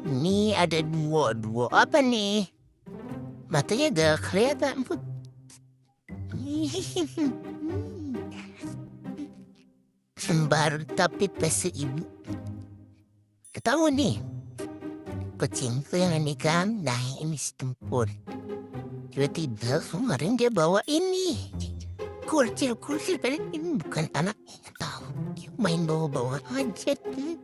Ini ada dua apa nih? Matanya gak kelihatan. Baru tapi pesi ibu. Ketahu nih, kucing tuh yang ini kan, nah ini si tempur. Tiba-tiba kemarin dia bawa ini. Kurcil, padahal ini bukan anaknya, tahu. Dia main bawa-bawa aja tuh.